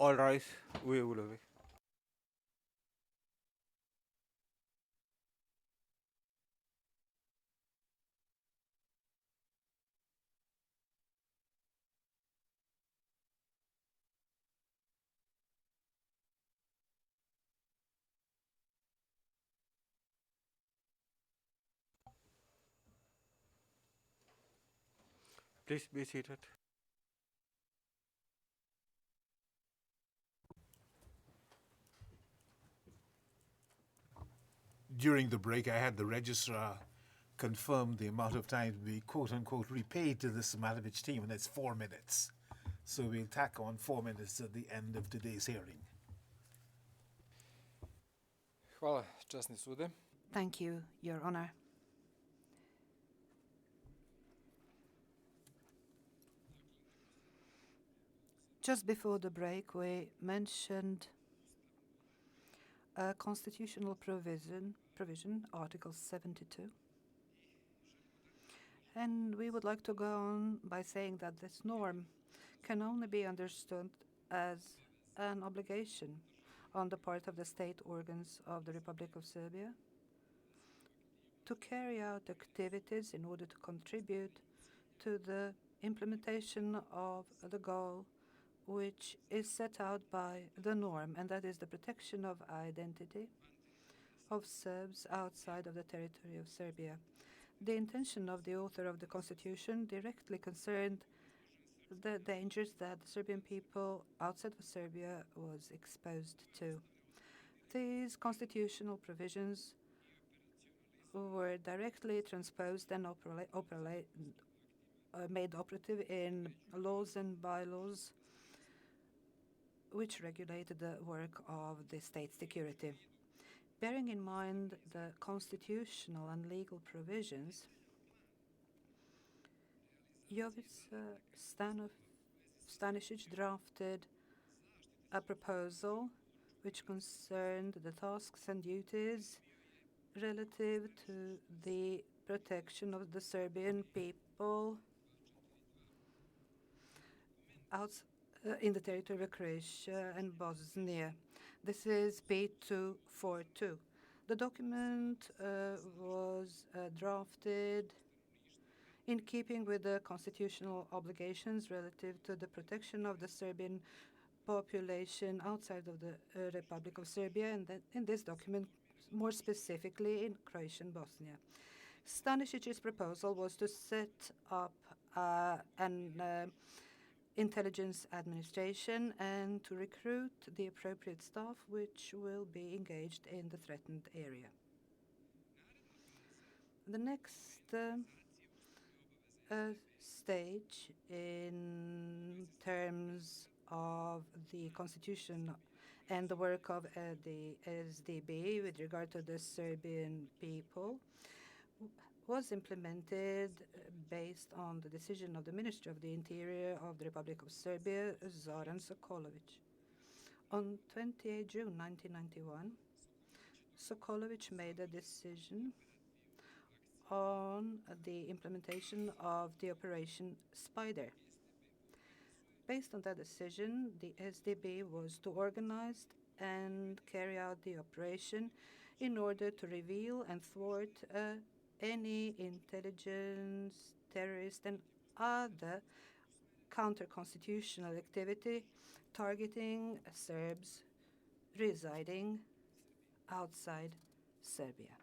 All rise. We will be. Please be seated. During the break, I had the registrar confirm the amount of time to be quote-unquote repaid to the Simatović team, and that's 4 minutes. So we'll tack on 4 minutes at the end of today's hearing. Hvala, časni sude. Thank you, Your Honor. Just before the break, we mentioned a constitutional provision, Article 72. And we would like to go on by saying that this norm can only be understood as an obligation on the part of the state organs of the Republic of Serbia to carry out activities in order to contribute to the implementation of the goal which is set out by the norm, and that is the protection of identity of Serbs outside of the territory of Serbia. The intention of the author of the Constitution directly concerned the dangers that the Serbian people outside of Serbia was exposed to. These constitutional provisions were directly transposed and made operative in laws and bylaws which regulated the work of the state security. Bearing in mind the constitutional and legal provisions, Jovica Stanišić drafted a proposal which concerned the tasks and duties relative to the protection of the Serbian people in the territory of Croatia and Bosnia. This is P242. The document was drafted in keeping with the constitutional obligations relative to the protection of the Serbian population outside of the Republic of Serbia, and in this document, more specifically in Croatia and Bosnia. Stanišić's proposal was to set up an intelligence administration and to recruit the appropriate staff which will be engaged in the threatened area. The next stage in terms of the Constitution and the work of the SDB with regard to the Serbian people was implemented based on the decision of the Minister of the Interior of the Republic of Serbia, Zoran Sokolović. On 28 June 1991, Sokolović made a decision on the implementation of the Operation Spider. Based on that decision, the SDB was to organize and carry out the operation in order to reveal and thwart any intelligence, terrorist, and other counter-constitutional activity targeting Serbs residing outside Serbia.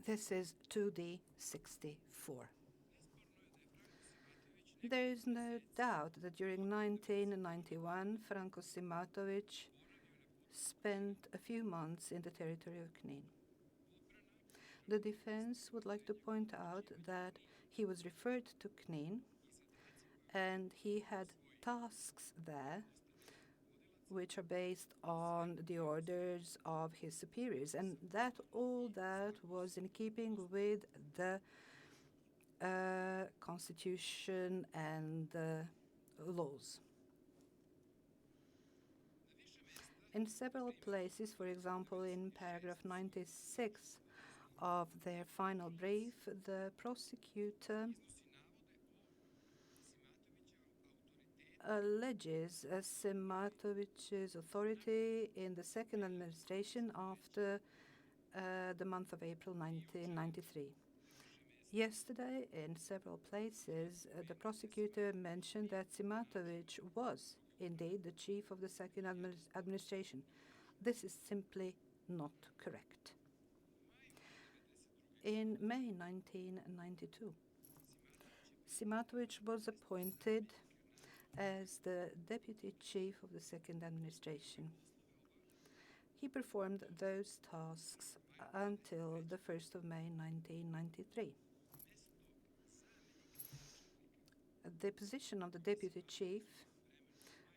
This is 2D64. There is no doubt that during 1991, Franko Simatović spent a few months in the territory of Knin. The defense would like to point out that he was referred to Knin and he had tasks there which are based on the orders of his superiors, and that was in keeping with the Constitution and laws. In several places, for example, in paragraph 96 of their final brief, the prosecutor alleges Simatović's authority in the second administration after the month of April 1993. Yesterday, in several places, the prosecutor mentioned that Simatović was indeed the chief of the second administration. This is simply not correct. In May 1992, Simatović was appointed as the deputy chief of the second administration. He performed those tasks until the 1st of May 1993. The position of the deputy chief,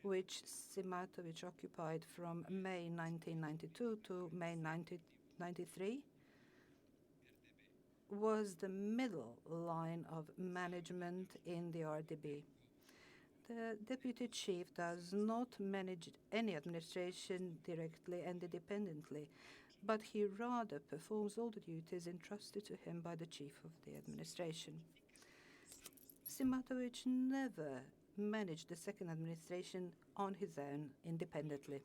which Simatović occupied from May 1992 to May 1993, was the middle line of management in the RDB. The deputy chief does not manage any administration directly and independently, but he rather performs all the duties entrusted to him by the chief of the administration. Simatović never managed the second administration on his own independently.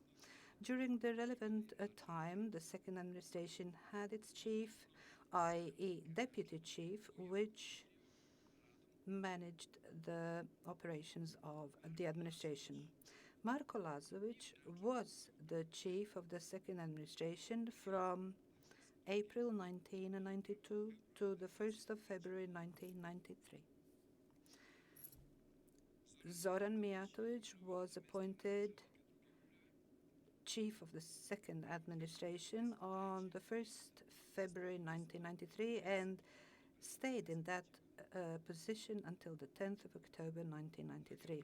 During the relevant time, the second administration had its chief, i.e. deputy chief, which managed the operations of the administration. Marko Lazović was the chief of the second administration from April 1992 to the 1st of February 1993. Zoran Mijatović was appointed chief of the second administration on the 1st February 1993 and stayed in that position until the 10th of October 1993.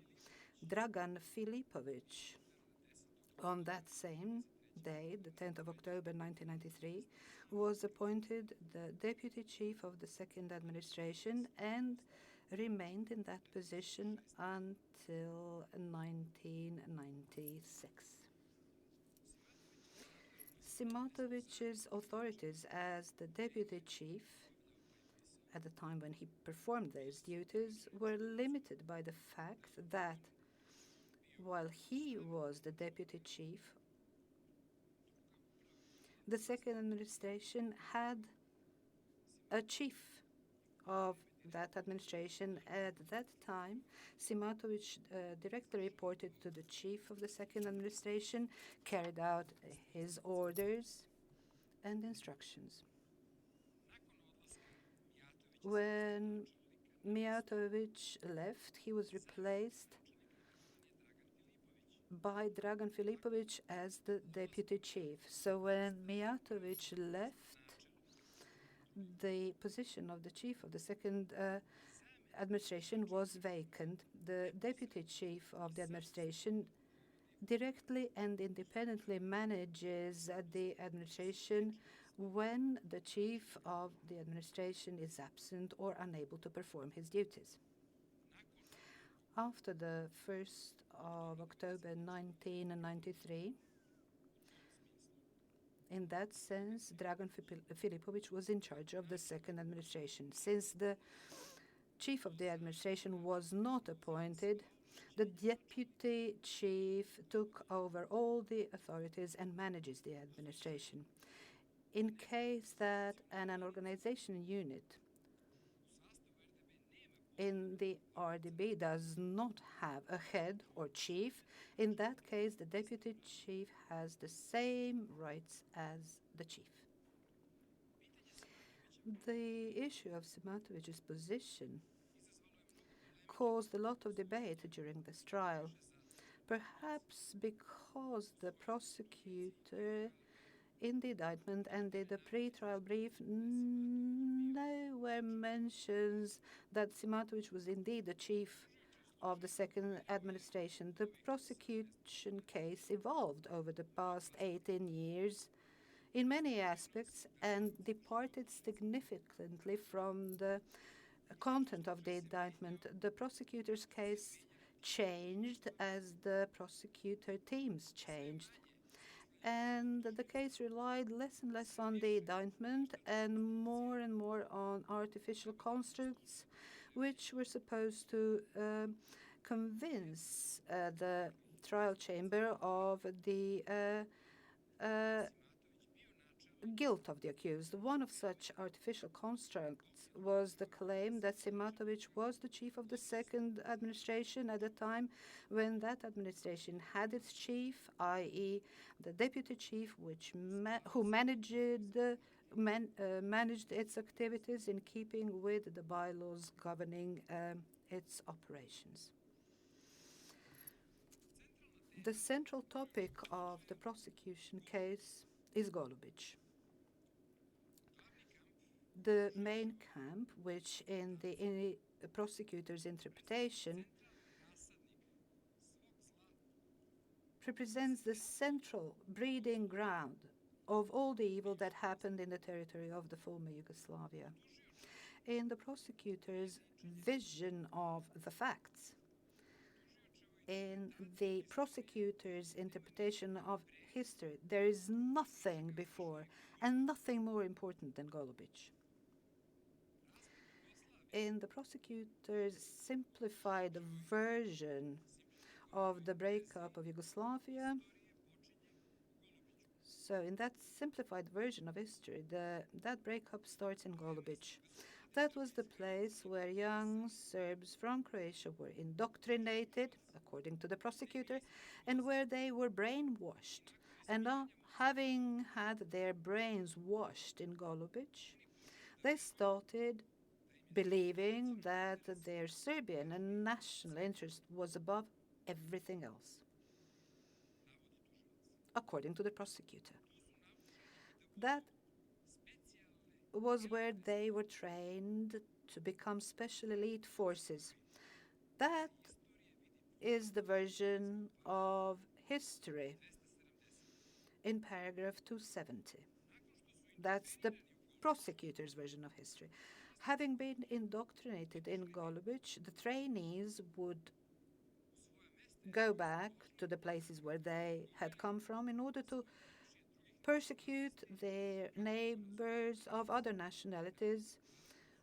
Dragan Filipović, on that same day, the 10th of October 1993, was appointed the deputy chief of the second administration and remained in that position until 1996. Simatović's authorities as the deputy chief at the time when he performed those duties were limited by the fact that while he was the deputy chief, the second administration had a chief of that administration. At that time, Simatović directly reported to the chief of the second administration, carried out his orders and instructions. When Mijatović left, he was replaced by Dragan Filipović as the deputy chief. So when Mijatović left, the position of the chief of the second administration was vacant. The deputy chief of the administration directly and independently manages the administration when the chief of the administration is absent or unable to perform his duties. After the 1st of October 1993, in that sense, Dragan Filipović was in charge of the second administration. Since the chief of the administration was not appointed, the deputy chief took over all the authorities and manages the administration. In case that an organization unit in the RDB does not have a head or chief, in that case, the deputy chief has the same rights as the chief. The issue of Simatović's position caused a lot of debate during this trial, perhaps because the prosecutor in the indictment and in the pre-trial brief nowhere mentions that Simatović was indeed the chief of the second administration. The prosecution case evolved over the past 18 years in many aspects and departed significantly from the content of the indictment. The prosecutor's case changed as the prosecutor teams changed. And the case relied less and less on the indictment and more on artificial constructs, which were supposed to convince the trial chamber of the guilt of the accused. One of such artificial constructs was the claim that Simatović was the chief of the second administration at the time when that administration had its chief, i.e., the deputy chief, who managed its activities in keeping with the bylaws governing its operations. The central topic of the prosecution case is Golubić. The main camp, which in the prosecutor's interpretation represents the central breeding ground of all the evil that happened in the territory of the former Yugoslavia. In the prosecutor's vision of the facts, in the prosecutor's interpretation of history, there is nothing before and nothing more important than Golubić. In the prosecutor's simplified version of the breakup of Yugoslavia, so in that simplified version of history, that breakup starts in Golubić. That was the place where young Serbs from Croatia were indoctrinated, according to the prosecutor, and where they were brainwashed. And having had their brains washed in Golubić, they started believing that their Serbian and national interest was above everything else, according to the prosecutor. That was where they were trained to become special elite forces. That is the version of history in paragraph 270. That's the prosecutor's version of history. Having been indoctrinated in Golubić, the trainees would go back to the places where they had come from in order to persecute their neighbors of other nationalities,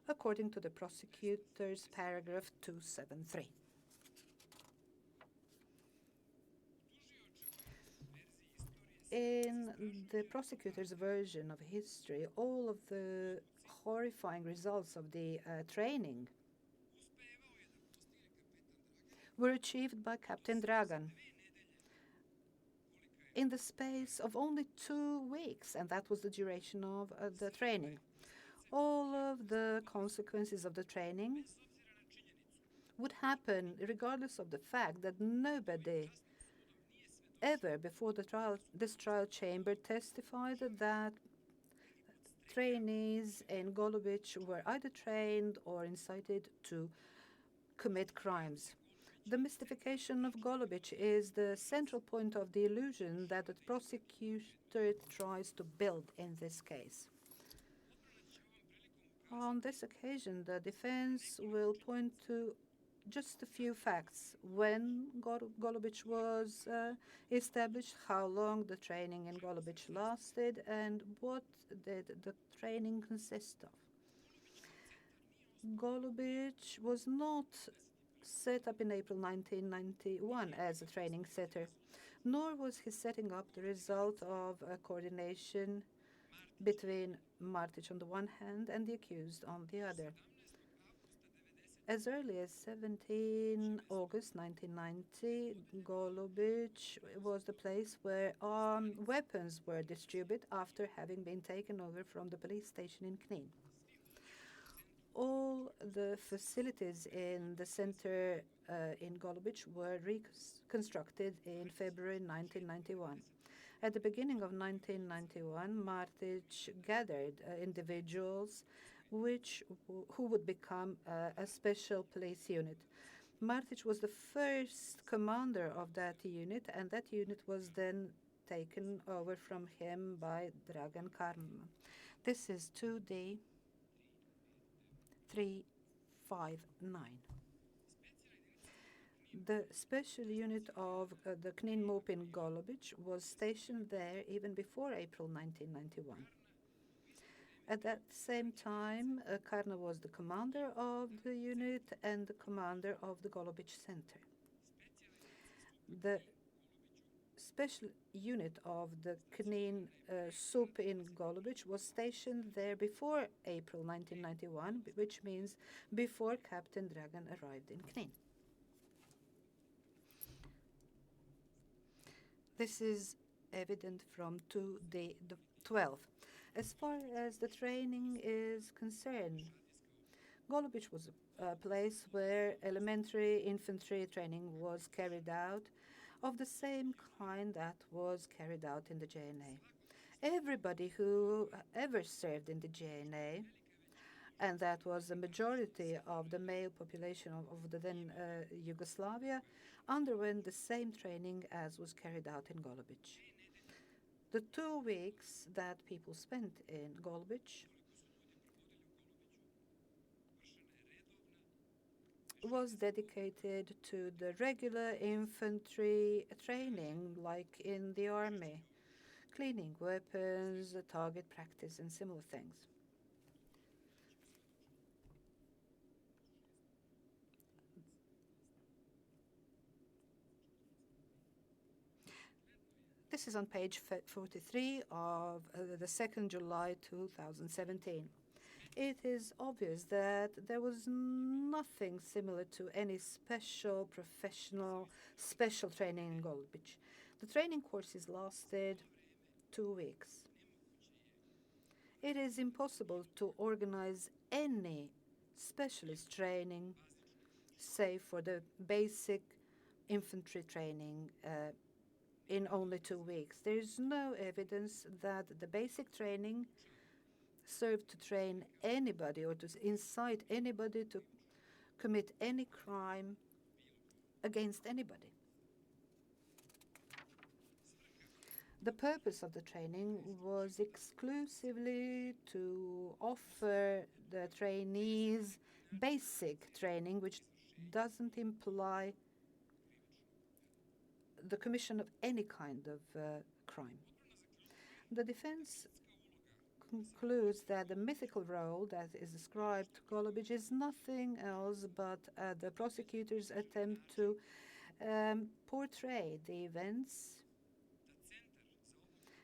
according to the prosecutor's paragraph 273. In the prosecutor's version of history, all of the horrifying results of the training were achieved by Captain Dragan in the space of only 2 weeks, and that was the duration of the training. All of the consequences of the training would happen regardless of the fact that nobody ever before this trial chamber testified that trainees in Golubić were either trained or incited to commit crimes. The mystification of Golubić is the central point of the illusion that the prosecutor tries to build in this case. On this occasion, the defense will point to just a few facts: when Golubić was established, how long the training in Golubić lasted, and what did the training consist of. Golubić was not set up in April 1991 as a training center, nor was his setting up the result of a coordination between Martić on the one hand and the accused on the other. As early as 17 August 1990, Golubić was the place where weapons were distributed after having been taken over from the police station in Knin. All the facilities in the center in Golubić were reconstructed in February 1991. At the beginning of 1991, Martić gathered individuals who would become a special police unit. Martić was the first commander of that unit, and that unit was then taken over from him by Dragan Karma. This is 2D 359. The special unit of the KNIN MUP in Golubic was stationed there even before April 1991. At that same time, Karna was the commander of the unit and the commander of the Golubic Center. The special unit of the KNIN SUP in Golubic was stationed there before April 1991, which means before Captain Dragan arrived in KNIN. This is evident from 2D12. As far as the training is concerned, Golubic was a place where elementary infantry training was carried out of the same kind that was carried out in the JNA. Everybody who ever served in the JNA, and that was the majority of the male population of the then Yugoslavia, underwent the same training as was carried out in Golubic. The 2 weeks that people spent in Golubic was dedicated to the regular infantry training, like in the army, cleaning weapons, target practice, and similar things. This is on page 43 of the 2nd July 2017. It is obvious that there was nothing similar to any special, professional, special training in Golubic. The training courses lasted 2 weeks. It is impossible to organize any specialist training, save for the basic infantry training in only 2 weeks. There is no evidence that the basic training served to train anybody or to incite anybody to commit any crime against anybody. The purpose of the training was exclusively to offer the trainees basic training, which doesn't imply the commission of any kind of crime. The defense concludes that the mythical role that is ascribed to Golubic is nothing else but the prosecutor's attempt to portray the events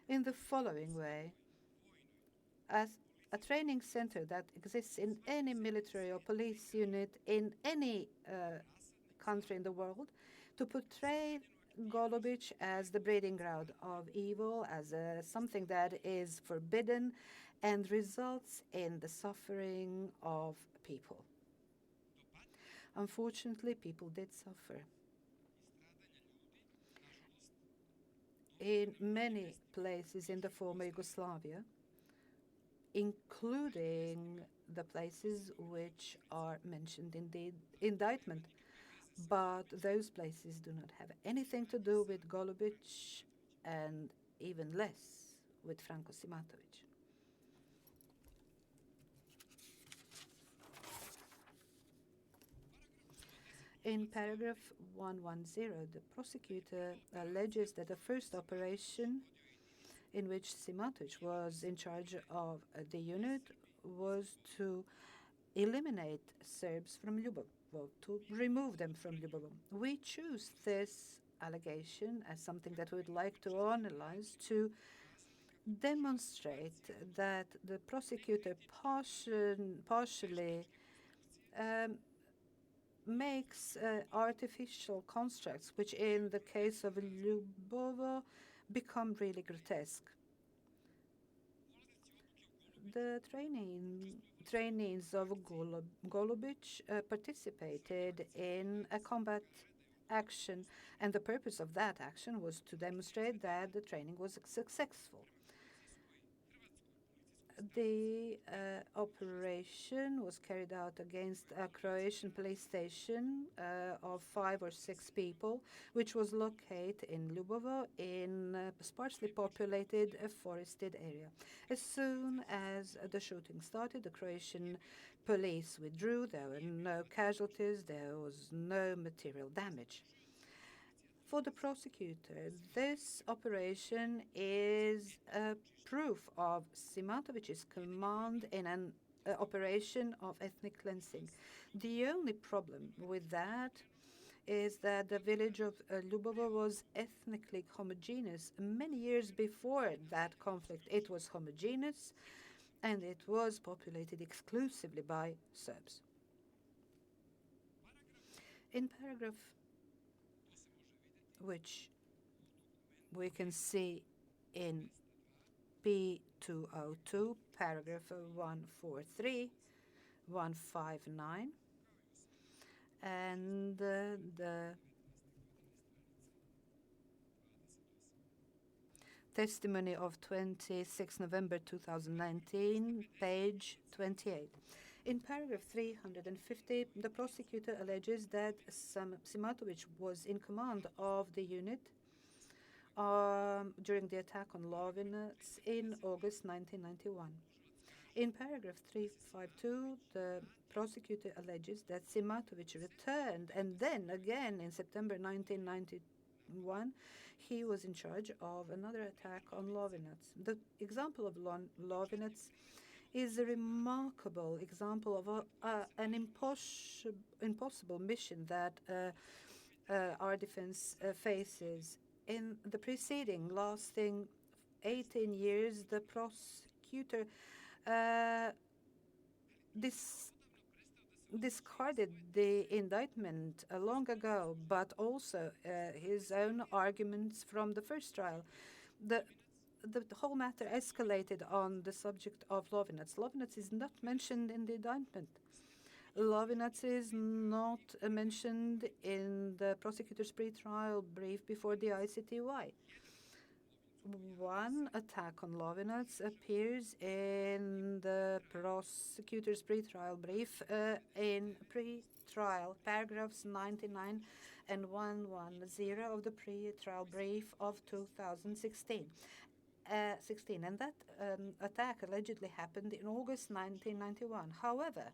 in the following way: as a training center that exists in any military or police unit in any country in the world, to portray Golubic as the breeding ground of evil, as something that is forbidden and results in the suffering of people. Unfortunately, people did suffer. In many places in the former Yugoslavia, including the places which are mentioned in the indictment. But those places do not have anything to do with Golubic and even less with Franco Simatović. In paragraph 110, the prosecutor alleges that the first operation in which Simatović was in charge of the unit was to eliminate Serbs from Ljubovo, to remove them from Ljubovo. We choose this allegation as something that we would like to analyze to demonstrate that the prosecutor partially makes artificial constructs, which in the case of Ljubovo become really grotesque. The trainees of Golubic participated in a combat action, and the purpose of that action was to demonstrate that the training was successful. The operation was carried out against a Croatian police station of 5 or 6 people, which was located in Ljubovo in a sparsely populated forested area. As soon as the shooting started, the Croatian police withdrew. There were no casualties. There was no material damage. For the prosecutor, this operation is a proof of Simatovic's command in an operation of ethnic cleansing. The only problem with that is that the village of Ljubovo was ethnically homogeneous. Many years before that conflict, it was homogeneous, and it was populated exclusively by Serbs. In paragraph, which we can see in P202, paragraph 143, 159, and the testimony of 26 November 2019, page 28. In paragraph 350, the prosecutor alleges that Simatović was in command of the unit during the attack on Lovinac in August 1991. In paragraph 352, the prosecutor alleges that Simatović returned, and then again in September 1991, he was in charge of another attack on Lovinac. The example of Lovinac is a remarkable example of an impossible mission that our defense faces. In the preceding, lasting 18 years, the prosecutor discarded the indictment long ago, but also his own arguments from the first trial. The whole matter escalated on the subject of Lovinac. Lovinac is not mentioned in the indictment. Lovinac is not mentioned in the prosecutor's pre-trial brief before the ICTY. One attack on Lovinac appears in the prosecutor's pre-trial brief in pre-trial paragraphs 99 and 110 of the pre-trial brief of 2016. And that attack allegedly happened in August 1991. However,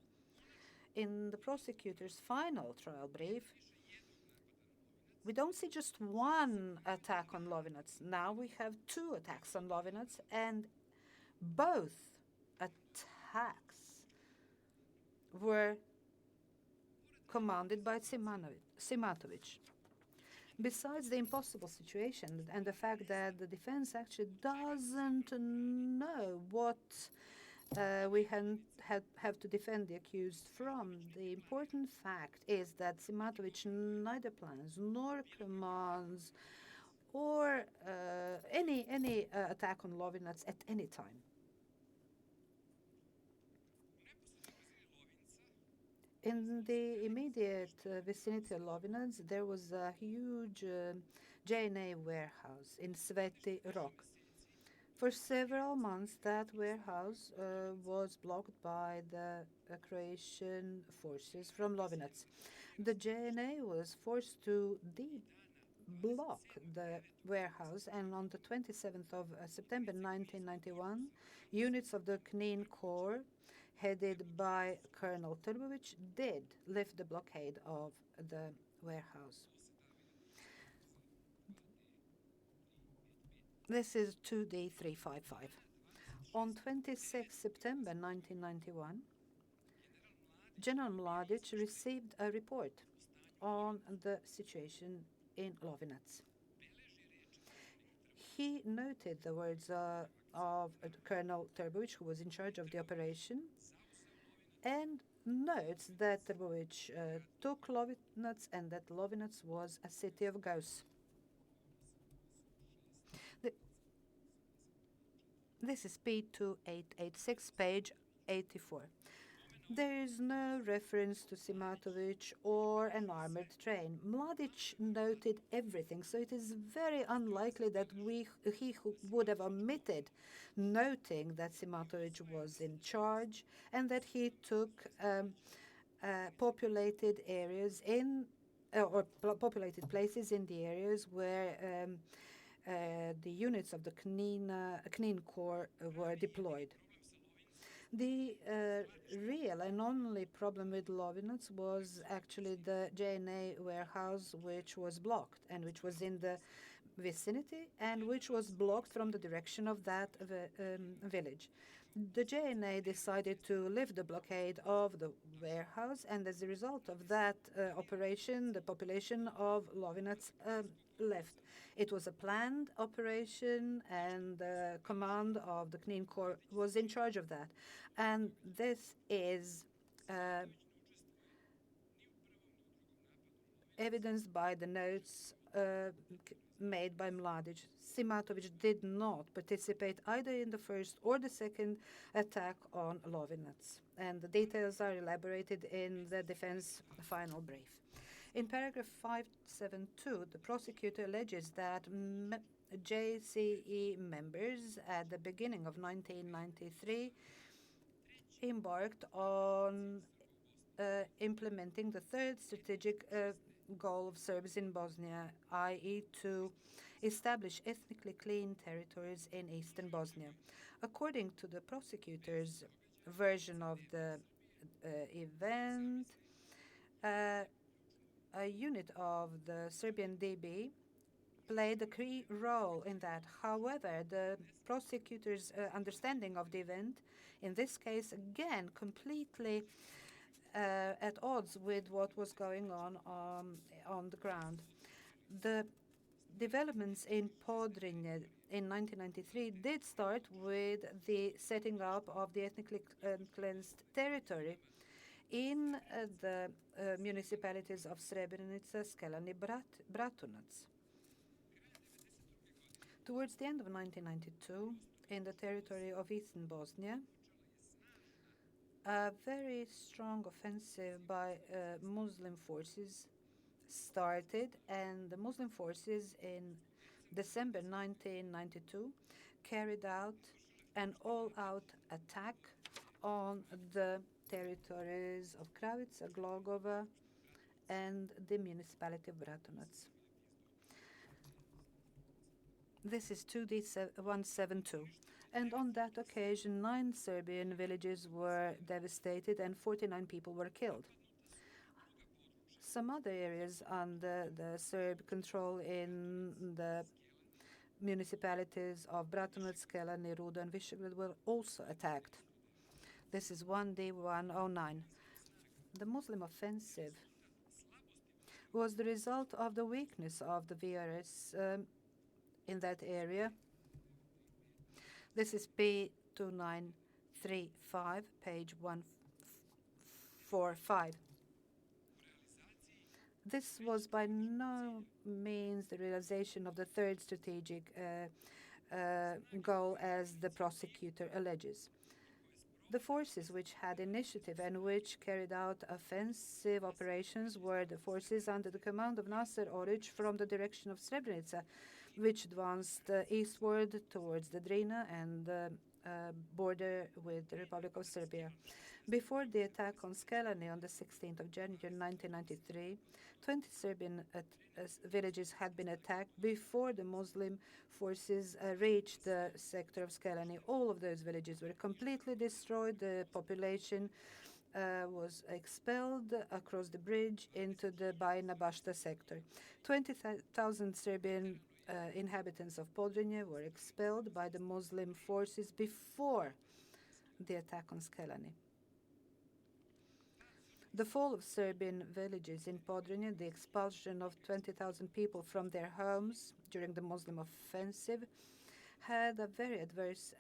in the prosecutor's final trial brief, we don't see just one attack on Lovinac. Now we have 2 attacks on Lovinac, and both attacks were commanded by Simatović. Besides the impossible situation and the fact that the defense actually doesn't know what we have to defend the accused from, the important fact is that Simatović neither plans nor commands or any attack on Lovinac at any time. In the immediate vicinity of Lovinac, there was a huge JNA warehouse in Sveti Rok. For several months, that warehouse was blocked by the Croatian forces from Lovinac. The JNA was forced to block the warehouse, and on the 27th of September 1991, units of the Knin Corps, headed by Colonel Trbović, did lift the blockade of the warehouse. This is 2D355. On 26 September 1991, General Mladić received a report on the situation in Lovinac. He noted the words of Colonel Trbović, who was in charge of the operation, and notes that Trbović took Lovinac and that Lovinac was a city of ghosts. This is P2886, page 84. There is no reference to Simatović or an armored train. Mladić noted everything, so it is very unlikely that he would have omitted noting that Simatović was in charge and that he took populated areas populated places in the areas where the units of the Knin Corps were deployed. The real and only problem with Lovinac was actually the JNA warehouse, which was blocked and which was in the vicinity and which was blocked from the direction of that village. The JNA decided to lift the blockade of the warehouse, and as a result of that operation, the population of Lovinac left. It was a planned operation, and the command of the Knin Corps was in charge of that. And this is evidenced by the notes made by Mladić. Simatović did not participate either in the first or the second attack on Lovinac, and the details are elaborated in the defense final brief. In paragraph 572, the prosecutor alleges that JCE members at the beginning of 1993 embarked on implementing the third strategic goal of Serbs in Bosnia, i.e. to establish ethnically clean territories in eastern Bosnia. According to the prosecutor's version of the event, a unit of the Serbian DB played a key role in that. However, the prosecutor's understanding of the event, in this case, again, completely at odds with what was going on the ground. The developments in Podrinje in 1993 did start with the setting up of the ethnically cleansed territory in the municipalities of Srebrenica, Skelan, and Bratunac. Towards the end of 1992, in the territory of eastern Bosnia, a very strong offensive by Muslim forces started, and the Muslim forces in December 1992 carried out an all-out attack on the territories of Kravica, Glogova, and the municipality of Bratunac. This is 2D172. And on that occasion, 9 Serbian villages were devastated and 49 people were killed. Some other areas under the Serb control in the municipalities of Bratunac, Skelan, Rudo, and Visegrad were also attacked. This is 1D109. The Muslim offensive was the result of the weakness of the VRS in that area. This is P2935, page 145. This was by no means the realization of the third strategic goal, as the prosecutor alleges. The forces which had initiative and which carried out offensive operations were the forces under the command of Nasser Oric from the direction of Srebrenica, which advanced eastward towards the Drina and the border with the Republic of Serbia. Before the attack on Skelani on the 16th of January 1993, 20 Serbian villages had been attacked before the Muslim forces reached the sector of Skelani. All of those villages were completely destroyed. The population was expelled across the bridge into the Bajina Bašta sector. 20,000 Serbian inhabitants of Podrinje were expelled by the Muslim forces before the attack on Skelani. The fall of Serbian villages in Podrinje, the expulsion of 20,000 people from their homes during the Muslim offensive, had a very adverse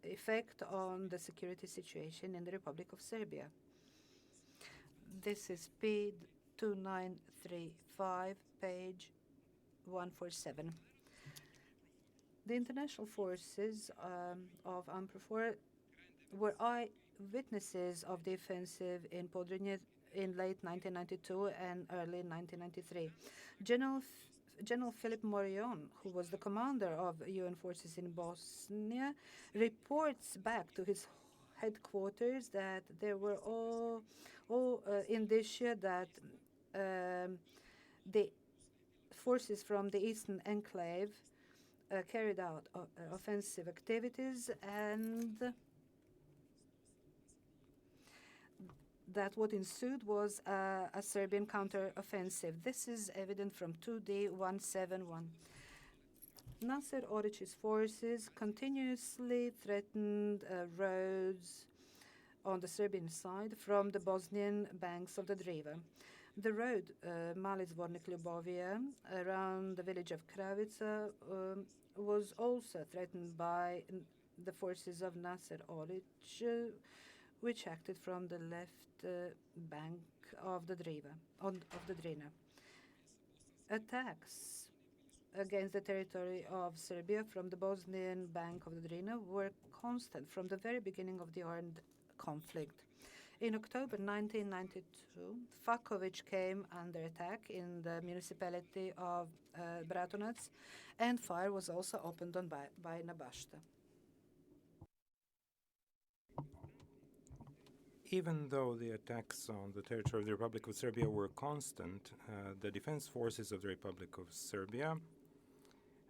effect on the security situation in the Republic of Serbia. This is P2935, page 147. The international forces of UNPROFOR were eyewitnesses of the offensive in Podrinje in late 1992 and early 1993. General Philip Morion, who was the commander of UN forces in Bosnia, reports back to his headquarters that there were all indicia that the forces from the eastern enclave carried out offensive activities, and that what ensued was a Serbian counter-offensive. This is evident from 2D 171. Nasser Orić's forces continuously threatened roads on the Serbian side from the Bosnian banks of the Driva. The road Mali Zvornik-Ljubovija around the village of Kravica was also threatened by the forces of Nasser Orić, which acted from the left bank of the Drina. Attacks against the territory of Serbia from the Bosnian bank of the Drina were constant from the very beginning of the armed conflict. In October 1992, Faković came under attack in the municipality of Bratunac, and fire was also opened on Bajina Bašta. Even though the attacks on the territory of the Republic of Serbia were constant, the defense forces of the Republic of Serbia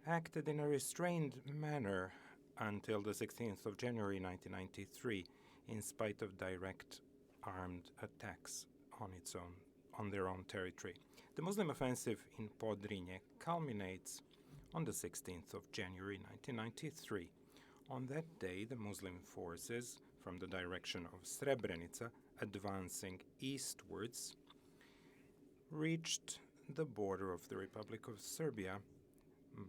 acted in a restrained manner until the 16th of January 1993, in spite of direct armed attacks on their own territory. The Muslim offensive in Podrinje culminates on the 16th of January 1993. On that day, the Muslim forces from the direction of Srebrenica, advancing eastwards, reached the border of the Republic of Serbia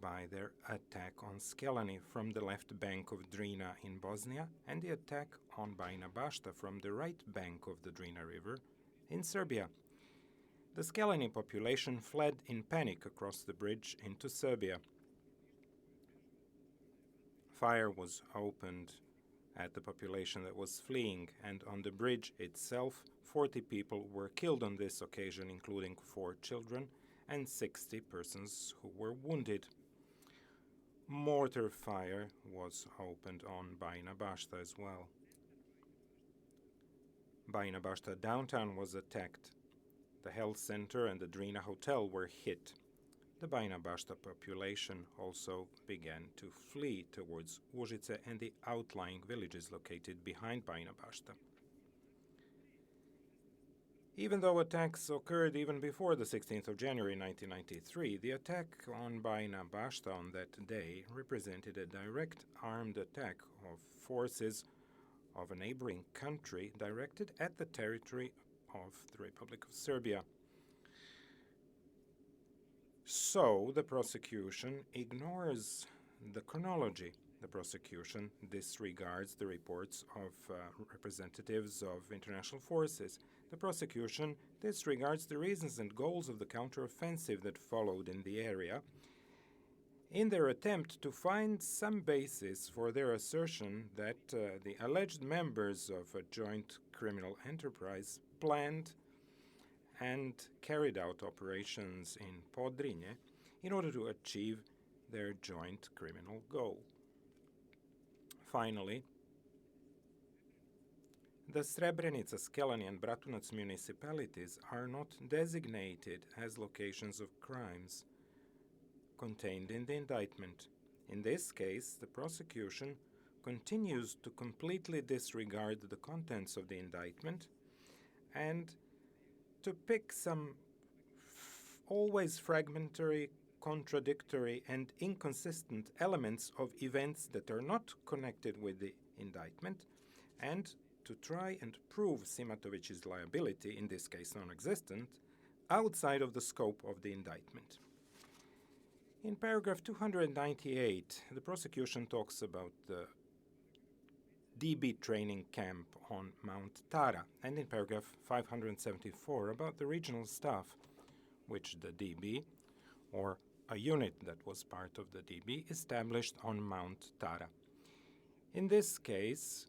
by their attack on Skelani from the left bank of Drina in Bosnia and the attack on Bajina Bašta from the right bank of the Drina River in Serbia. The Skelani population fled in panic across the bridge into Serbia. Fire was opened at the population that was fleeing, and on the bridge itself, 40 people were killed on this occasion, including 4 children and 60 persons who were wounded. Mortar fire was opened on Bajina Bašta as well. Bajina Bašta downtown was attacked. The health center and the Drina Hotel were hit. The Bajina Bašta population also began to flee towards Užice and the outlying villages located behind Bajina Bašta. Even though attacks occurred even before the 16th of January 1993, the attack on Bajina Bašta on that day represented a direct armed attack of forces of a neighboring country directed at the territory of the Republic of Serbia. So the prosecution ignores the chronology. The prosecution disregards the reports of representatives of international forces. The prosecution disregards the reasons and goals of the counteroffensive that followed in the area in their attempt to find some basis for their assertion that the alleged members of a joint criminal enterprise planned and carried out operations in Podrinje in order to achieve their joint criminal goal. Finally, the Srebrenica, Skelani, and Bratunac municipalities are not designated as locations of crimes contained in the indictment. In this case, the prosecution continues to completely disregard the contents of the indictment and to pick some always fragmentary, contradictory, and inconsistent elements of events that are not connected with the indictment, and to try and prove Simatović's liability, in this case non-existent, outside of the scope of the indictment. In paragraph 298, the prosecution talks about the DB training camp on Mount Tara, and in paragraph 574 about the regional staff, which the DB, or a unit that was part of the DB, established on Mount Tara. In this case,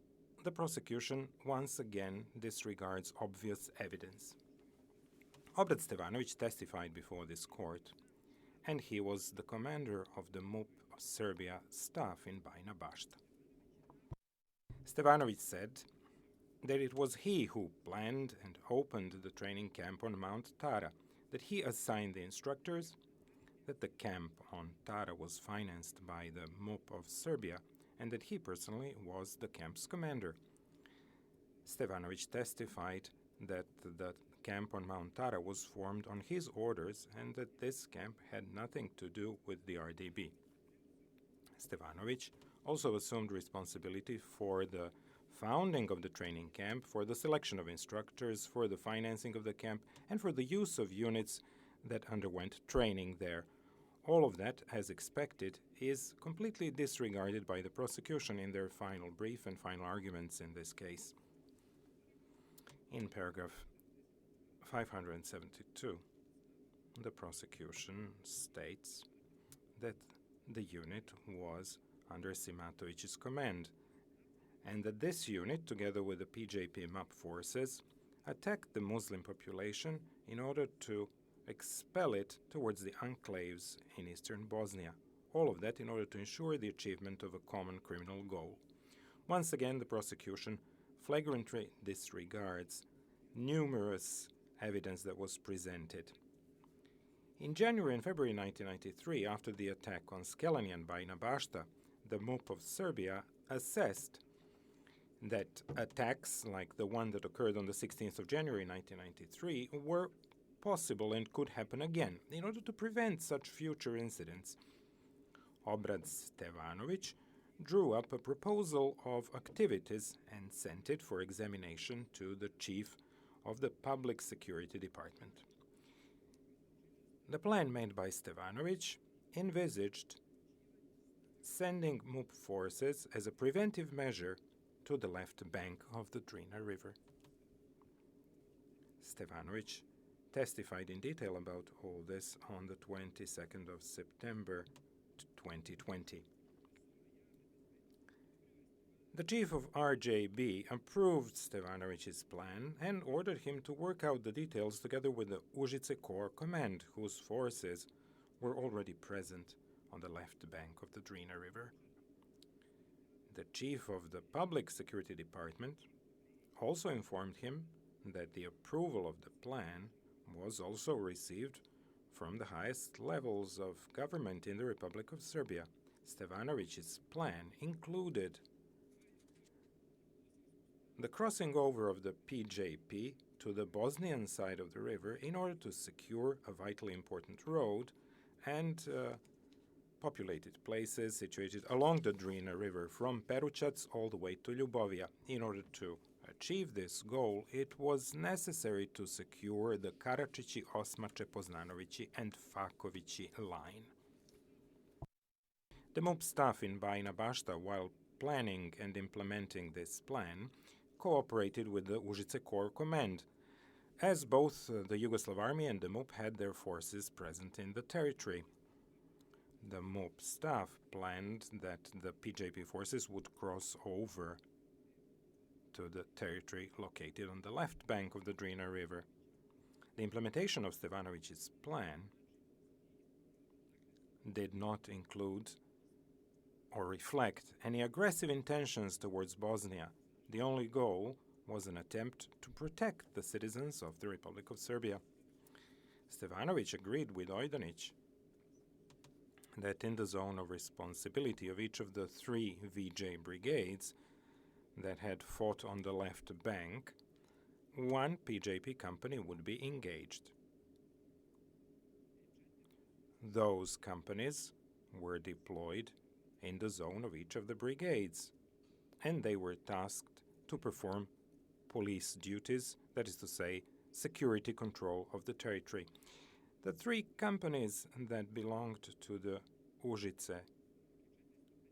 the prosecution once again disregards obvious evidence. Obrad Stevanović testified before this court, and he was the commander of the MUP of Serbia staff in Bajina Bašta. Stevanović said that it was he who planned and opened the training camp on Mount Tara, that he assigned the instructors, that the camp on Tara was financed by the MUP of Serbia, and that he personally was the camp's commander. Stevanović testified that the camp on Mount Tara was formed on his orders and that this camp had nothing to do with the RDB. Stevanović also assumed responsibility for the founding of the training camp, for the selection of instructors, for the financing of the camp, and for the use of units that underwent training there. All of that, as expected, is completely disregarded by the prosecution in their final brief and final arguments in this case. In paragraph 572, the prosecution states that the unit was under Simatović's command, and that this unit, together with the PJP MUP forces, attacked the Muslim population in order to expel it towards the enclaves in eastern Bosnia. All of that in order to ensure the achievement of a common criminal goal. Once again, the prosecution flagrantly disregards numerous evidence that was presented. In January and February 1993, after the attack on Skelani and Bajina Bašta, the MUP of Serbia assessed that attacks like the one that occurred on the 16th of January 1993 were possible and could happen again. In order to prevent such future incidents, Obrad Stevanović drew up a proposal of activities and sent it for examination to the chief of the Public Security Department. The plan made by Stevanović envisaged sending MUP forces as a preventive measure to the left bank of the Drina River. Stevanović testified in detail about all this on the 22nd of September 2020. The chief of RJB approved Stevanović's plan and ordered him to work out the details together with the Užice Corps Command, whose forces were already present on the left bank of the Drina River. The chief of the Public Security Department also informed him that the approval of the plan was also received from the highest levels of government in the Republic of Serbia. Stevanović's plan included the crossing over of the PJP to the Bosnian side of the river in order to secure a vitally important road and populated places situated along the Drina River from Perućac all the way to Ljubovija. In order to achieve this goal, it was necessary to secure the Karačići, Osmače, Poznanovići, and Fakovići line. The MUP staff in Bajina Bašta, while planning and implementing this plan, cooperated with the Užice Corps Command, as both the Yugoslav Army and the MUP had their forces present in the territory. The MUP staff planned that the PJP forces would cross over to the territory located on the left bank of the Drina River. The implementation of Stevanović's plan did not include or reflect any aggressive intentions towards Bosnia. The only goal was an attempt to protect the citizens of the Republic of Serbia. Stevanović agreed with Ojdanić that in the zone of responsibility of each of the 3 VJ brigades that had fought on the left bank, 1 PJP company would be engaged. Those companies were deployed in the zone of each of the brigades, and they were tasked to perform police duties, that is to say, security control of the territory. The 3 companies that belonged to the Užice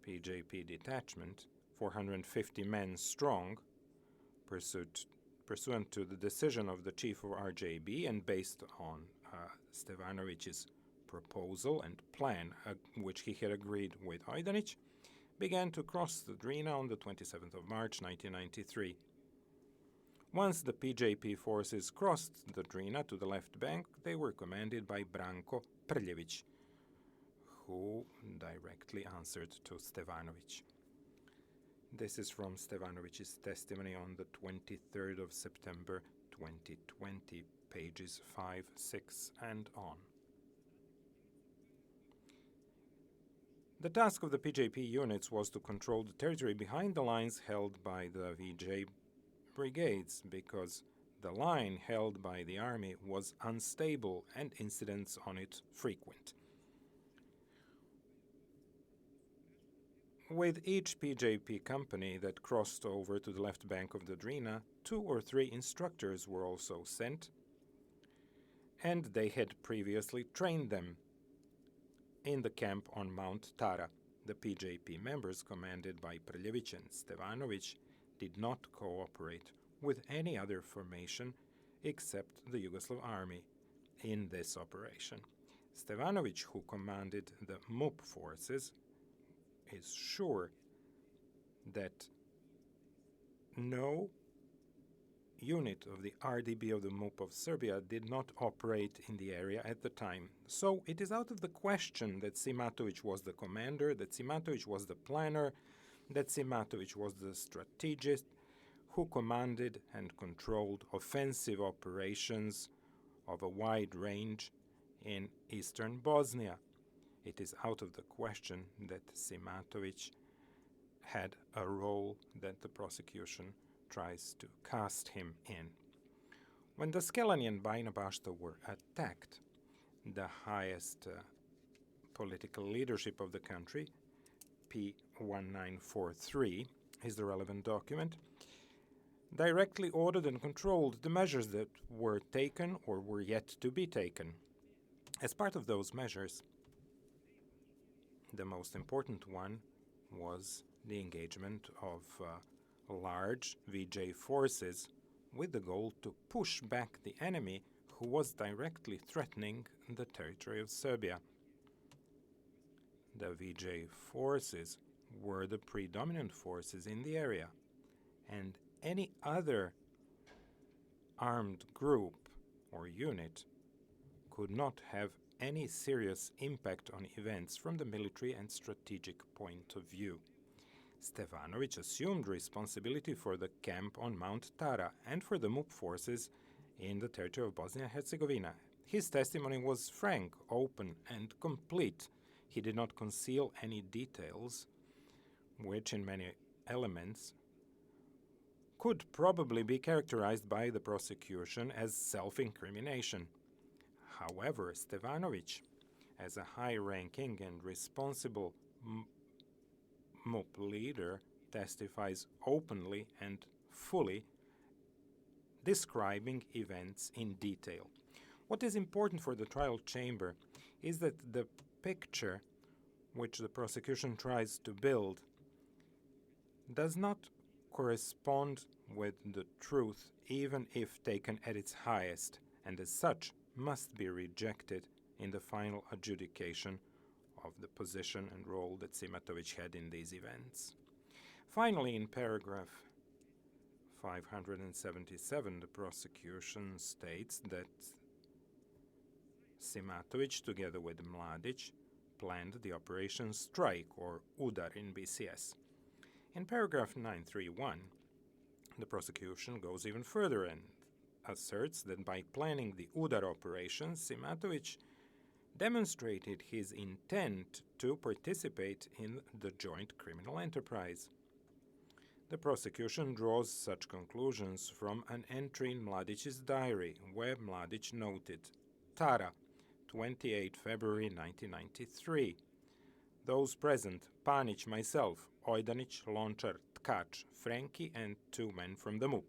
PJP detachment, 450 men strong, pursuant to the decision of the chief of RJB and based on Stevanović's proposal and plan, which he had agreed with Ojdanić, began to cross the Drina on the 27th of March 1993. Once the PJP forces crossed the Drina to the left bank, they were commanded by Branko Prljević, who directly answered to Stevanović. This is from Stevanović's testimony on the 23rd of September 2020, pages 5, 6, and on. The task of the PJP units was to control the territory behind the lines held by the VJ brigades, because the line held by the army was unstable and incidents on it frequent. With each PJP company that crossed over to the left bank of the Drina, 2 or 3 instructors were also sent, and they had previously trained them in the camp on Mount Tara. The PJP members, commanded by Prljević and Stevanović, did not cooperate with any other formation except the Yugoslav army in this operation. Stevanović, who commanded the MUP forces, is sure that no unit of the RDB of the MUP of Serbia did not operate in the area at the time. So it is out of the question that Simatović was the commander, that Simatović was the planner, that Simatović was the strategist who commanded and controlled offensive operations of a wide range in eastern Bosnia. It is out of the question that Simatović had a role that the prosecution tries to cast him in. When the Skelani and Bajina Bašta were attacked, the highest political leadership of the country, P1943 is the relevant document, directly ordered and controlled the measures that were taken or were yet to be taken. As part of those measures, the most important one was the engagement of large VJ forces with the goal to push back the enemy who was directly threatening the territory of Serbia. The VJ forces were the predominant forces in the area, and any other armed group or unit could not have any serious impact on events from the military and strategic point of view. Stevanović assumed responsibility for the camp on Mount Tara and for the MUP forces in the territory of Bosnia and Herzegovina. His testimony was frank, open, and complete. He did not conceal any details, which in many elements could probably be characterized by the prosecution as self-incrimination. However, Stevanović, as a high-ranking and responsible MUP leader, testifies openly and fully, describing events in detail. What is important for the trial chamber is that the picture which the prosecution tries to build does not correspond with the truth, even if taken at its highest, and as such must be rejected in the final adjudication of the position and role that Simatović had in these events. Finally, in paragraph 577, the prosecution states that Simatović, together with Mladić, planned the Operation Strike or Udar in BCS. In paragraph 931, the prosecution goes even further and asserts that by planning the Udar operation, Simatović demonstrated his intent to participate in the joint criminal enterprise. The prosecution draws such conclusions from an entry in Mladić's diary, where Mladić noted, Tara, 28 February 1993. Those present, Panić, myself, Ojdanić, Lončar, Tkač, Frenki, and 2 men from the MUP.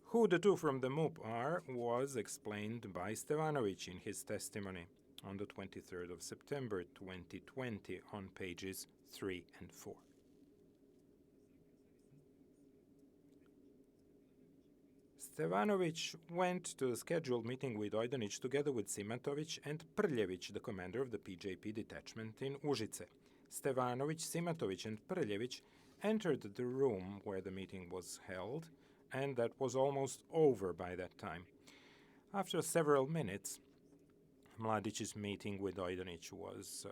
Who the 2 from the MUP are was explained by Stevanović in his testimony on the 23rd of September 2020 on pages 3 and 4. Stevanović went to the scheduled meeting with Ojdanić together with Simatović and Prljević, the commander of the PJP detachment in Užice. Stevanović, Simatović, and Prljević entered the room where the meeting was held, and that was almost over by that time. After several minutes, Mladić's meeting with Ojdanić was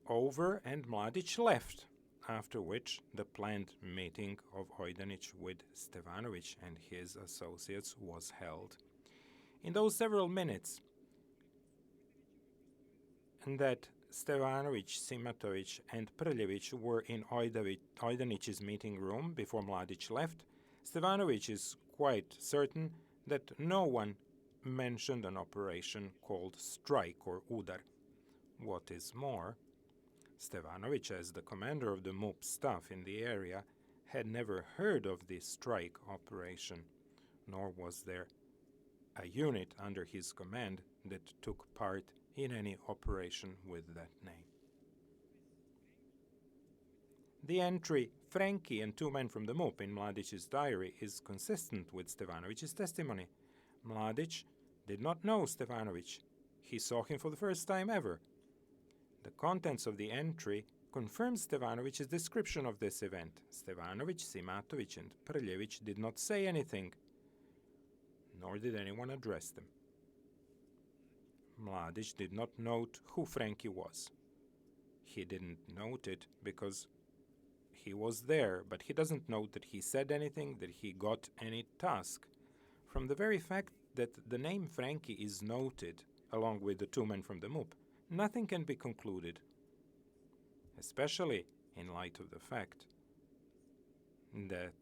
over, and Mladić left, after which the planned meeting of Ojdanić with Stevanović and his associates was held. In those several minutes that Stevanović, Simatović, and Prljević were in Ojdanić's meeting room before Mladić left, Stevanović is quite certain that no one mentioned an operation called strike or udar. What is more, Stevanović, as the commander of the MUP staff in the area, had never heard of the strike operation, nor was there a unit under his command that took part in any operation with that name. The entry Frankie and 2 men from the MUP in Mladić's diary is consistent with Stevanović's testimony. Mladić did not know Stevanović. He saw him for the first time ever. The contents of the entry confirms Stevanović's description of this event. Stevanović, Simatović, and Prljević did not say anything, nor did anyone address them. Mladić did not note who Frankie was. He didn't note it because he was there, but he doesn't note that he said anything, that he got any task. From the very fact that the name Frankie is noted, along with the 2 men from the MUP, nothing can be concluded, especially in light of the fact that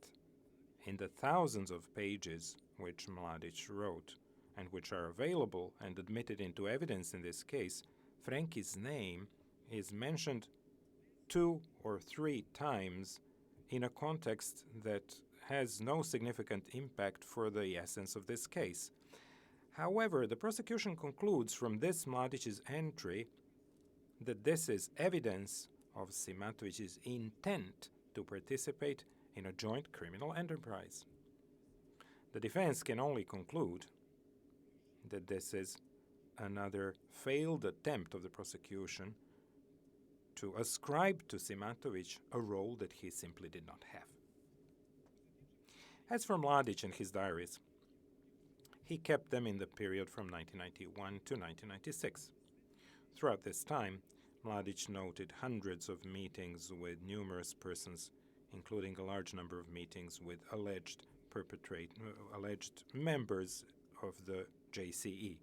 in the thousands of pages which Mladić wrote and which are available and admitted into evidence in this case, Frankie's name is mentioned 2 or 3 times in a context that has no significant impact for the essence of this case. However, the prosecution concludes from this Mladić's entry that this is evidence of Simatović's intent to participate in a joint criminal enterprise. The defense can only conclude that this is another failed attempt of the prosecution to ascribe to Simatović a role that he simply did not have. As for Mladić and his diaries, he kept them in the period from 1991 to 1996. Throughout this time, Mladić noted hundreds of meetings with numerous persons, including a large number of meetings with alleged members of the JCE.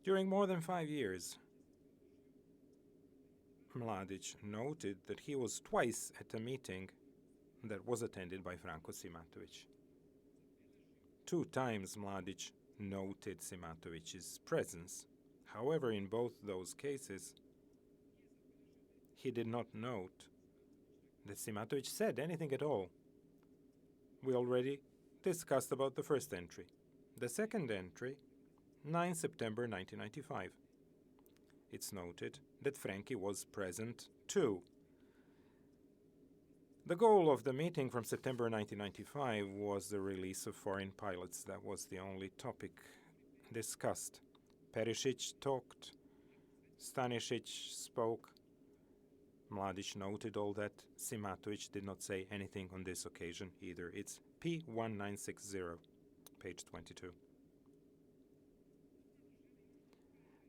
During more than 5 years, Mladić noted that he was twice at a meeting that was attended by Franko Simatović. 2 times Mladić noted Simatović's presence. However, in both those cases, he did not note that Simatović said anything at all. We already discussed about the first entry. The second entry, 9 September 1995. It's noted that Frankie was present too. The goal of the meeting from September 1995 was the release of foreign pilots. That was the only topic discussed. Perisic talked, Stanišić spoke. Mladić noted all that. Simatović did not say anything on this occasion either. It's P-15-96-T, page 22.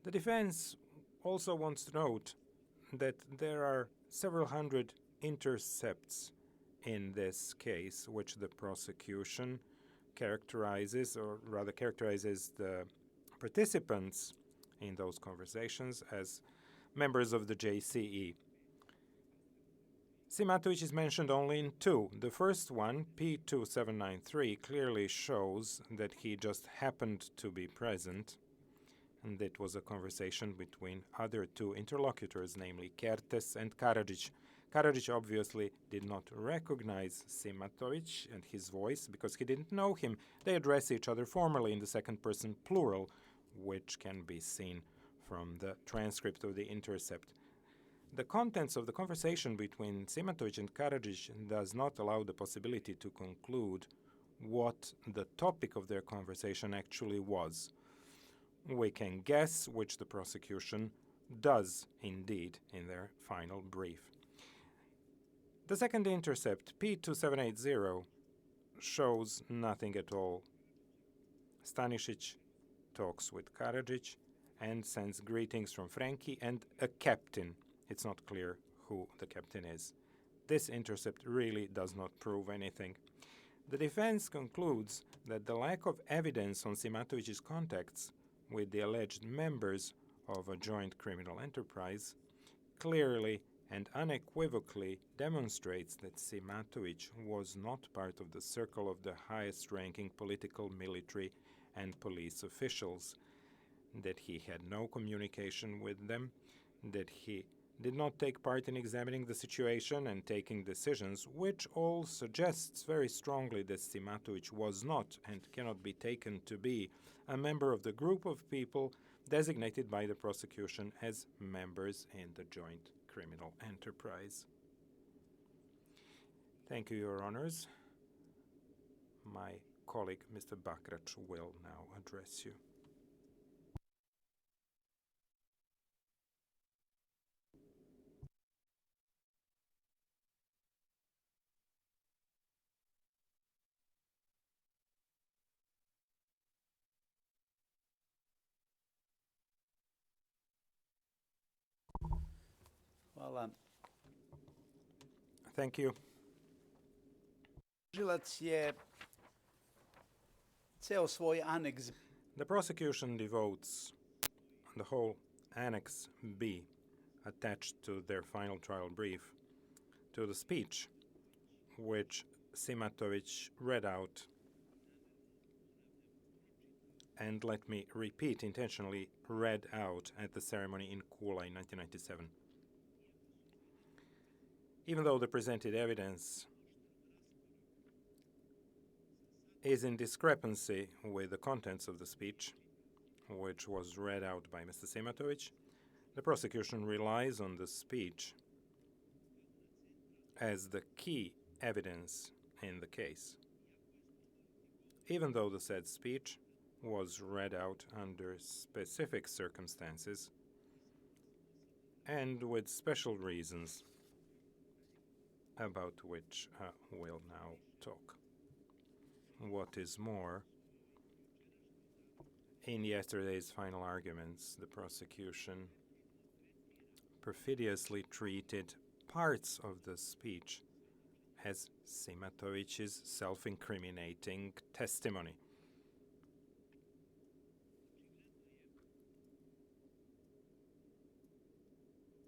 The defense also wants to note that there are several hundred intercepts in this case, which the prosecution characterizes the participants in those conversations as members of the JCE. Simatović is mentioned only in 2. The first one, P2793, clearly shows that he just happened to be present, and it was a conversation between other 2 interlocutors, namely Kertes and Karadžić. Karadžić obviously did not recognize Simatović and his voice because he didn't know him. They address each other formally in the second person plural, which can be seen from the transcript of the intercept. The contents of the conversation between Simatović and Karadžić does not allow the possibility to conclude what the topic of their conversation actually was. we can guess, which the prosecution does indeed in their final brief. The second intercept, P-2780, shows nothing at all. Stanišić talks with Karadžić and sends greetings from Frankie and a captain. It's not clear who the captain is. This intercept really does not prove anything. The defense concludes that the lack of evidence on Simatovic's contacts with the alleged members of a joint criminal enterprise clearly and unequivocally demonstrates that Simatović was not part of the circle of the highest-ranking political, military, and police officials, that he had no communication with them, that he did not take part in examining the situation and taking decisions, which all suggests very strongly that Simatović was not and cannot be taken to be a member of the group of people designated by the prosecution as members in the joint criminal enterprise. Thank you, Your Honors. My colleague, Mr. Bakrac, will now address you. Hvala. Thank you. Tužilac je ceo svoj aneks. The prosecution devotes the whole Annex B attached to their final trial brief to the speech which Simatović read out. And let me repeat, intentionally read out at the ceremony in Kula in 1997. Even though the presented evidence is in discrepancy with the contents of the speech, which was read out by Mr. Simatović, the prosecution relies on the speech as the key evidence in the case, even though the said speech was read out under specific circumstances and with special reasons about which we'll now talk. What is more, in yesterday's final arguments, the prosecution perfidiously treated parts of the speech as Simatovic's self-incriminating testimony.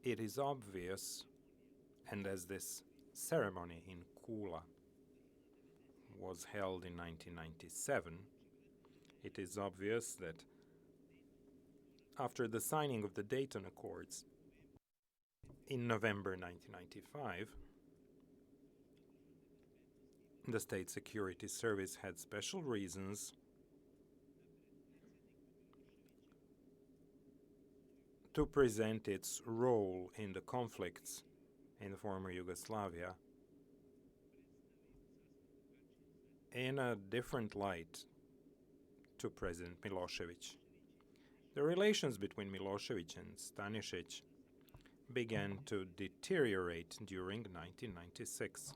It is obvious, and as this ceremony in Kula was held in 1997, it is obvious that after the signing of the Dayton Accords in November 1995, the State Security Service had special reasons to present its role in the conflicts in the former Yugoslavia in a different light to President Milosevic. The relations between Milosevic and Stanišić began to deteriorate during 1996.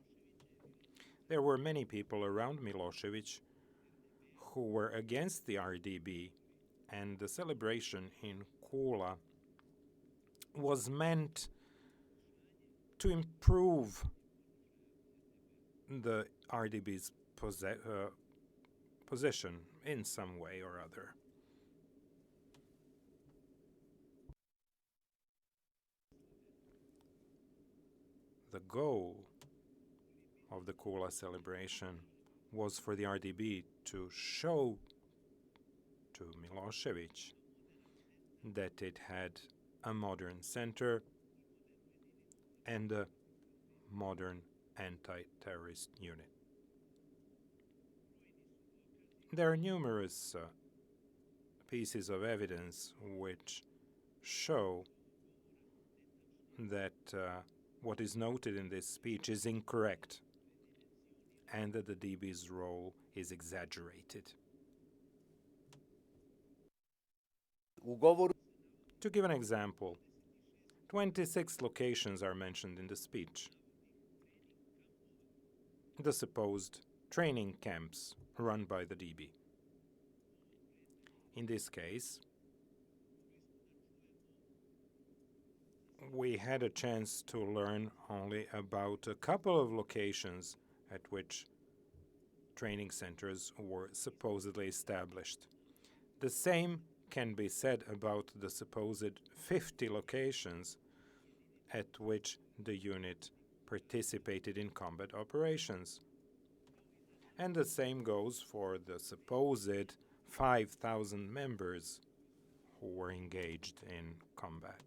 There were many people around Milosevic who were against the RDB, and the celebration in Kula was meant to improve the RDB's position in some way or other. The goal of the Kula celebration was for the RDB to show to Milosevic that it had a modern center and a modern anti-terrorist unit. There are numerous pieces of evidence which show that what is noted in this speech is incorrect and that the DB's role is exaggerated. U govoru To give an example, 26 locations are mentioned in the speech. The supposed training camps run by the DB. In this case, we had a chance to learn only about a couple of locations at which training centers were supposedly established. The same can be said about the supposed 50 locations at which the unit participated in combat operations. And the same goes for the supposed 5,000 members who were engaged in combat.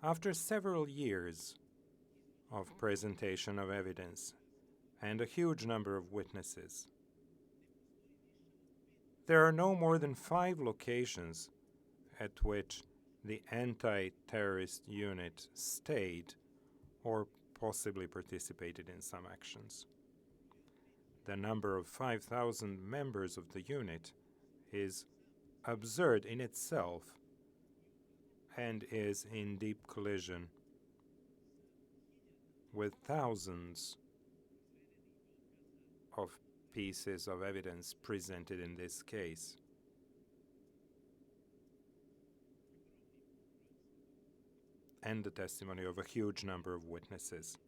After several years of presentation of evidence and a huge number of witnesses, there are no more than 5 locations at which the anti-terrorist unit stayed or possibly participated in some actions. The number of 5,000 members of the unit is absurd in itself and is in deep collision with thousands of pieces of evidence presented in this case. And the testimony of a huge number of witnesses.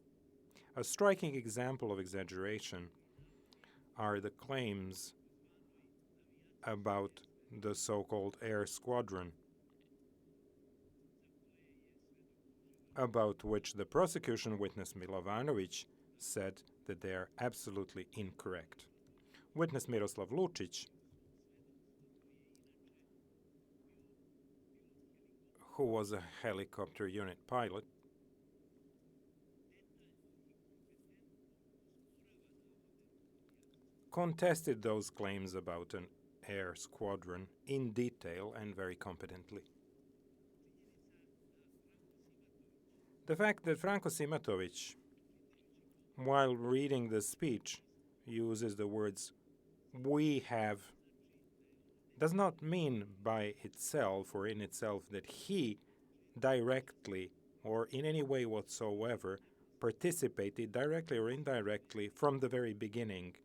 A striking example of exaggeration are the claims about the so-called air squadron, about which the prosecution witness Milovanović said that they are absolutely incorrect. Witness Miroslav Lučić, who was a helicopter unit pilot, contested those claims about an air squadron in detail and very competently. The fact that Franko Simatović, while reading the speech, uses the words "we have" does not mean by itself or in itself that he directly or in any way whatsoever participated directly or indirectly from the very beginning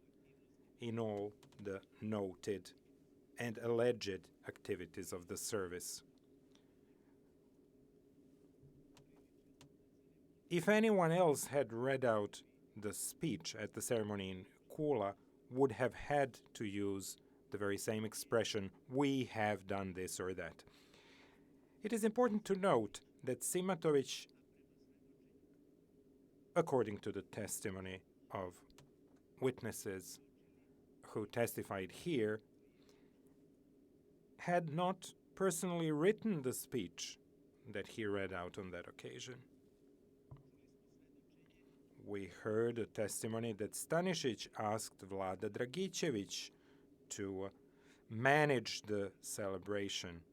in all the noted and alleged activities of the service. If anyone else had read out the speech at the ceremony in Kula, would have had to use the very same expression, "we have done this or that." It is important to note that Simatović, according to the testimony of witnesses who testified here, had not personally written the speech that he read out on that occasion. We heard a testimony that Stanišić asked Vlada Dragičević to manage the celebration.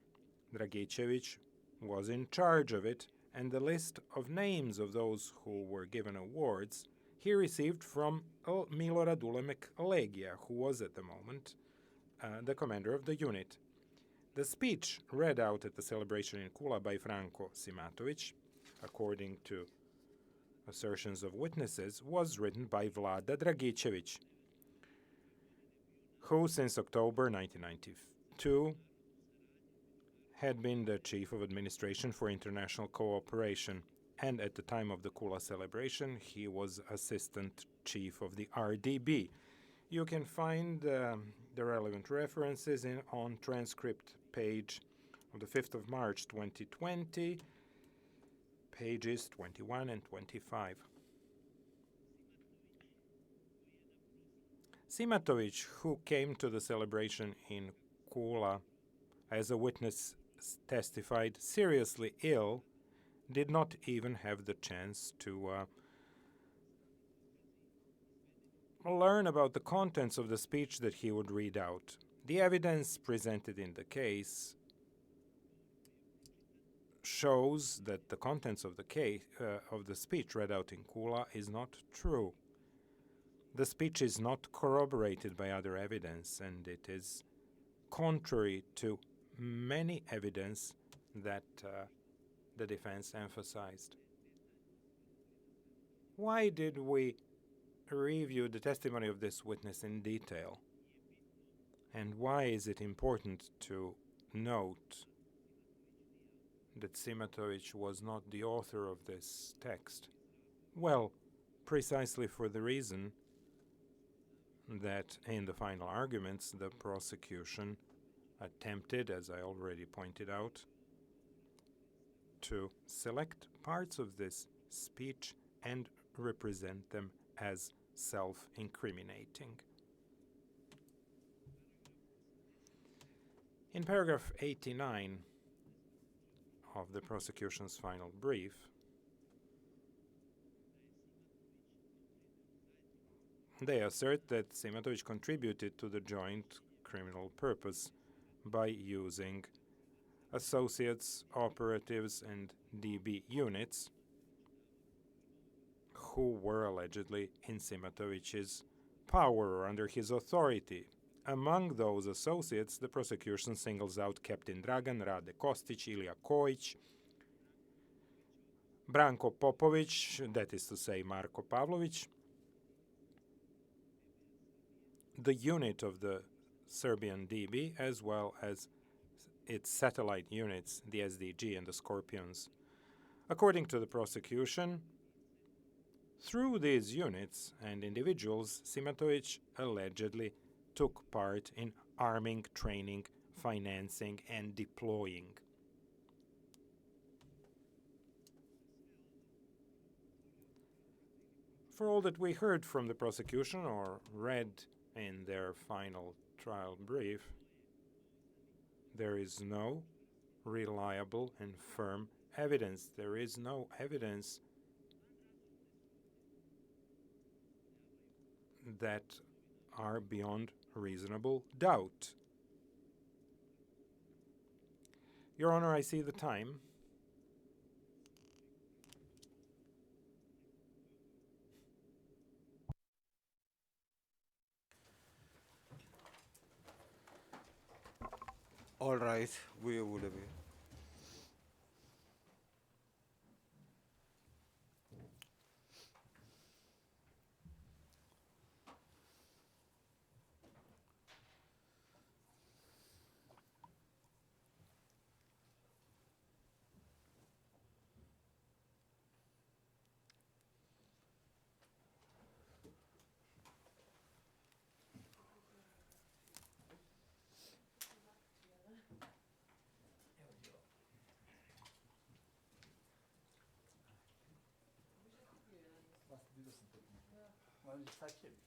Dragičević was in charge of it, and the list of names of those who were given awards he received from Milorad Ulemek Legija, who was at the moment the commander of the unit. The speech read out at the celebration in Kula by Franko Simatović, according to assertions of witnesses, was written by Vlada Dragičević, who since October 1992 had been the Chief of Administration for International Cooperation, and at the time of the Kula celebration he was Assistant Chief of the RDB. You can find the relevant references on transcript page of the 5th of March 2020, pages 21 and 25. Simatović, who came to the celebration in Kula as a witness, testified seriously ill, did not even have the chance to learn about the contents of the speech that he would read out. The evidence presented in the case shows that the contents of the speech read out in Kula is not true. The speech is not corroborated by other evidence, and it is contrary to many evidence that the defense emphasized. Why did we review the testimony of this witness in detail? And why is it important to note that Simatović was not the author of this text? Well, precisely for the reason that in the final arguments the prosecution attempted, as I already pointed out, to select parts of this speech and represent them as self-incriminating. In paragraph 89 of the prosecution's final brief, they assert that Simatović contributed to the joint criminal purpose by using associates, operatives, and DB units who were allegedly in Simatović's power or under his authority. Among those associates, the prosecution singles out Captain Dragan, Rade Kostić, Ilija Kojić, Branko Popović, that is to say Marko Pavlović, the unit of the Serbian DB, as well as its satellite units, the SDG and the Scorpions. According to the prosecution, through these units and individuals, Simatović allegedly took part in arming, training, financing, and deploying. For all that we heard from the prosecution or read in their final trial brief, there is no reliable and firm evidence. There is no evidence that are beyond reasonable doubt. Your Honor, I see the time. All right, buyur Ulu Bey. Saçım.